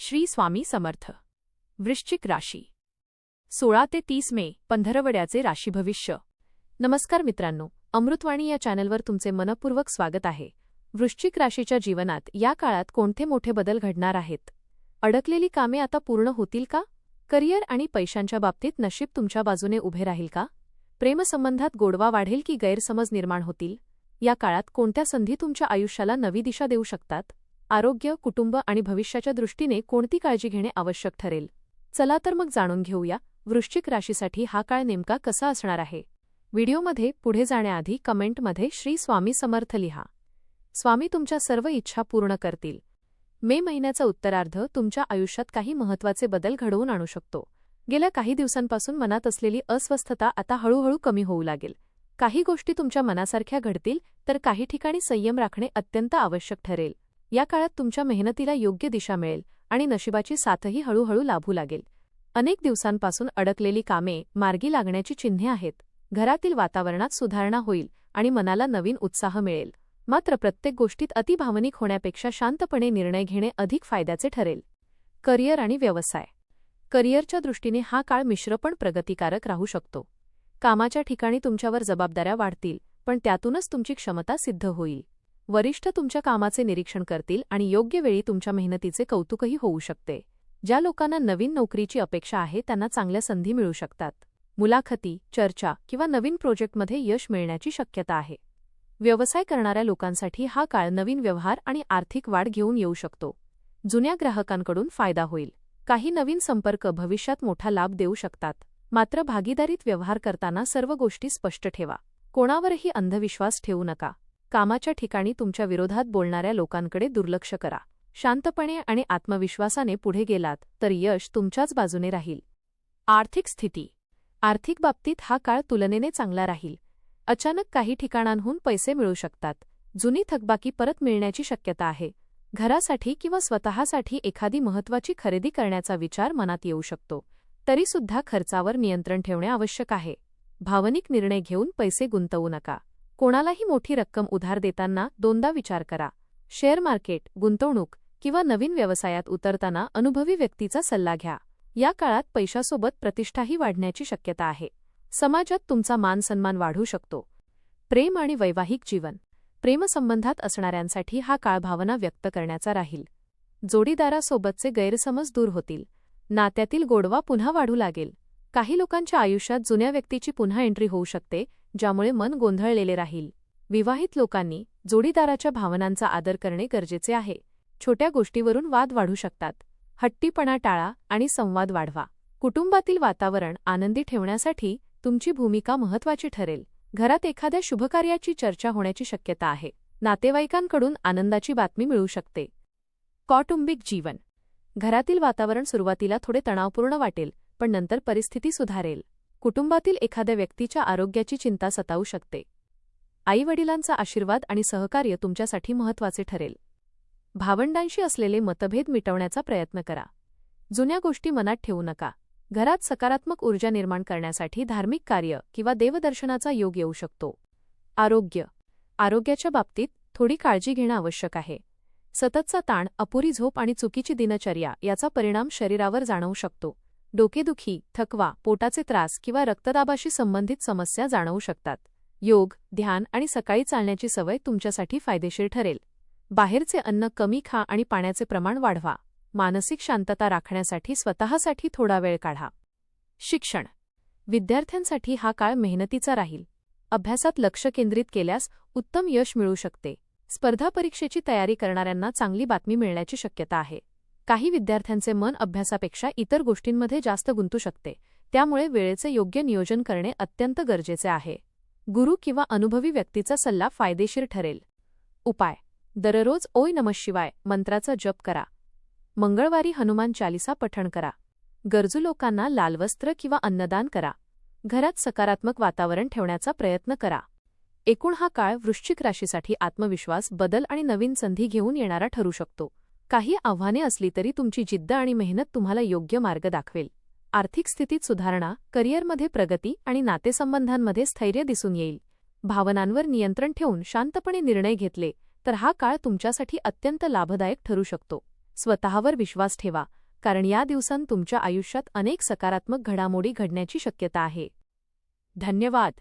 श्री स्वामी समर्थ. वृश्चिक राशी 16 ते 30 मे पंधरवड्याचे राशी भविष्य. नमस्कार मित्रांनो, अमृतवाणी या चॅनलवर तुमचे मनपूर्वक स्वागत आहे. वृश्चिक राशीच्या जीवनात या काळात कोणते मोठे बदल घडणार आहेत? अडकलेली कामे आता पूर्ण होतील का? करिअर आणि पैशांच्या बाबतीत नशीब तुमच्या बाजूने उभे राहील का? प्रेमसंबंधात गोडवा वाढेल की गैरसमज निर्माण होतील? या काळात कोणत्या संधी तुमच्या आयुष्याला नवी दिशा देऊ शकतात? आरोग्य, कुटुंब आणि भविष्याच्या दृष्टीने कोणती काळजी घेणे आवश्यक ठरेल? चला तर मग जाणून घेऊया वृश्चिक राशीसाठी हा काळ नेमका कसा असणार आहे. व्हिडिओमध्ये पुढे जाण्याआधी कमेंटमध्ये श्री स्वामी समर्थ लिहा. स्वामी तुमच्या सर्व इच्छा पूर्ण करतील. मे महिन्याचा उत्तरार्ध तुमच्या आयुष्यात काही महत्त्वाचे बदल घडवून आणू शकतो. गेल्या काही दिवसांपासून मनात असलेली अस्वस्थता आता हळूहळू कमी होऊ लागेल. काही गोष्टी तुमच्या मनासारख्या घडतील, तर काही ठिकाणी संयम राखणे अत्यंत आवश्यक ठरेल. या काळात तुमच्या मेहनतीला योग्य दिशा मिळेल आणि नशिबाची साथही हळूहळू लाभू लागेल. अनेक दिवसांपासून अडकलेली कामे मार्गी लागण्याची चिन्हे आहेत. घरातील वातावरणात सुधारणा होईल आणि मनाला नवीन उत्साह मिळेल. मात्र प्रत्येक गोष्टीत अतिभावनिक होण्यापेक्षा शांतपणे निर्णय घेणे अधिक फायद्याचे ठरेल. करिअर आणि व्यवसाय. करिअरच्या दृष्टीने हा काळ मिश्र पण प्रगतिकारक राहू शकतो. कामाच्या ठिकाणी तुमच्यावर जबाबदाऱ्या वाढतील, पण त्यातूनच तुमची क्षमता सिद्ध होईल. वरिष्ठ तुमच्या कामाचे निरीक्षण करतील आणि योग्य वेळी तुमच्या मेहनतीचे कौतुकही होऊ शकते. ज्या लोकांना नवीन नोकरीची अपेक्षा आहे त्यांना चांगल्या संधी मिळू शकतात. मुलाखती, चर्चा किंवा नवीन प्रोजेक्टमध्ये यश मिळण्याची शक्यता आहे. व्यवसाय करणाऱ्या लोकांसाठी हा काळ नवीन व्यवहार आणि आर्थिक वाढ घेऊन येऊ शकतो. जुन्या ग्राहकांकडून फायदा होईल. काही नवीन संपर्क भविष्यात मोठा लाभ देऊ शकतात. मात्र भागीदारीत व्यवहार करताना सर्व गोष्टी स्पष्ट ठेवा. कोणावरही अंधविश्वास ठेवू नका. कामाच्या ठिकाणी तुमच्या विरोधात बोलणाऱ्या लोकांकडे दुर्लक्ष करा. शांतपणे आणि आत्मविश्वासाने पुढे गेलात तर यश तुमच्याच बाजूने राहील. आर्थिक स्थिती. आर्थिक बाबतीत हा काळ तुलनेने चांगला राहील. अचानक काही ठिकाणांहून पैसे मिळू शकतात. जुनी थकबाकी परत मिळण्याची शक्यता आहे. घरासाठी किंवा स्वतःसाठी एखादी महत्त्वाची खरेदी करण्याचा विचार मनात येऊ शकतो. तरीसुद्धा खर्चावर नियंत्रण ठेवणे आवश्यक आहे. भावनिक निर्णय घेऊन पैसे गुंतवू नका. कोणालाही मोठी रक्कम उधार देताना दोनदा विचार करा. शेअर मार्केट, गुंतवणूक किंवा नवीन व्यवसायात उतरताना अनुभवी व्यक्तीचा सल्ला घ्या. या काळात पैशासोबत प्रतिष्ठाही वाढण्याची शक्यता आहे. समाजात तुमचा मानसन्मान वाढू शकतो. प्रेम आणि वैवाहिक जीवन. प्रेमसंबंधात असणाऱ्यांसाठी हा काळ भावना व्यक्त करण्याचा राहील. जोडीदारासोबतचे गैरसमज दूर होतील. नात्यातील गोडवा पुन्हा वाढू लागेल. काही लोकांच्या आयुष्यात जुन्या व्यक्तीची पुन्हा एंट्री होऊ शकते, ज्यामुळे मन गोंधळलेले राहील. विवाहित लोकांनी जोडीदाराच्या भावनांचा आदर करणे गरजेचे आहे. छोट्या गोष्टीवरून वाद वाढू शकतात. हट्टीपणा टाळा आणि संवाद वाढवा. कुटुंबातील वातावरण आनंदी ठेवण्यासाठी तुमची भूमिका महत्त्वाची ठरेल. घरात एखाद्या शुभकार्याची चर्चा होण्याची शक्यता आहे. नातेवाईकांकडून आनंदाची बातमी मिळू शकते. कौटुंबिक जीवन. घरातील वातावरण सुरुवातीला थोडे तणावपूर्ण वाटेल, पण नंतर परिस्थिती सुधारेल. कुटुंबातील एखाद्या व्यक्तीच्या आरोग्याची चिंता सतावू शकते. आईवडिलांचा आशीर्वाद आणि सहकार्य तुमच्यासाठी महत्त्वाचे ठरेल. भावंडांशी असलेले मतभेद मिटवण्याचा प्रयत्न करा. जुन्या गोष्टी मनात ठेवू नका. घरात सकारात्मक ऊर्जा निर्माण करण्यासाठी धार्मिक कार्य किंवा देवदर्शनाचा योग येऊ शकतो. आरोग्य. आरोग्याच्या बाबतीत थोडी काळजी घेणं आवश्यक आहे. सततचा ताण, अपुरी झोप आणि चुकीची दिनचर्या याचा परिणाम शरीरावर जाणवू शकतो. डोकेदुखी, थकवा, पोटाचे त्रास किंवा रक्तदाबाशी संबंधित समस्या जाणवू शकतात. योग, ध्यान आणि सकाळी चालण्याची सवय तुमच्यासाठी फायदेशीर ठरेल. बाहेरचे अन्न कमी खा आणि पाण्याचे प्रमाण वाढवा. मानसिक शांतता राखण्यासाठी स्वतःसाठी थोडा वेळ काढा. शिक्षण. विद्यार्थ्यांसाठी हा काळ मेहनतीचा राहील. अभ्यासात लक्ष केंद्रित केल्यास उत्तम यश मिळू शकते. स्पर्धा परीक्षेची तयारी करणाऱ्यांना चांगली बातमी मिळण्याची शक्यता आहे. काही विद्यार्थ्यांचे मन अभ्यासापेक्षा इतर गोष्टींमध्ये जास्त गुंतू शकते, त्यामुळे वेळेचे योग्य नियोजन करणे अत्यंत गरजेचे आहे. गुरु किंवा अनुभवी व्यक्तीचा सल्ला फायदेशीर ठरेल. उपाय. दररोज ओय नमः शिवाय मंत्राचा जप करा. मंगळवारी हनुमान चालिसा पठण करा. गरजू लोकांना लाल वस्त्र किंवा अन्नदान करा. घरात सकारात्मक वातावरण ठेवण्याचा प्रयत्न करा. एकूण हा काळ वृश्चिक राशीसाठी आत्मविश्वास, बदल आणि नवीन संधी घेऊन येणारा ठरू शकतो. काही आव्हाने असली तरी तुमची जिद्द आणि मेहनत तुम्हाला योग्य मार्ग दाखवेल. आर्थिक स्थितीत सुधारणा, करिअरमध्ये प्रगती आणि नातेसंबंधांमध्ये स्थैर्य दिसून येईल. भावनांवर नियंत्रण ठेवून शांतपणे निर्णय घेतले तर हा काळ तुमच्यासाठी अत्यंत लाभदायक ठरू शकतो. स्वतःवर विश्वास ठेवा, कारण या दिवसांत तुमच्या आयुष्यात अनेक सकारात्मक घडामोडी घडण्याची शक्यता आहे. धन्यवाद.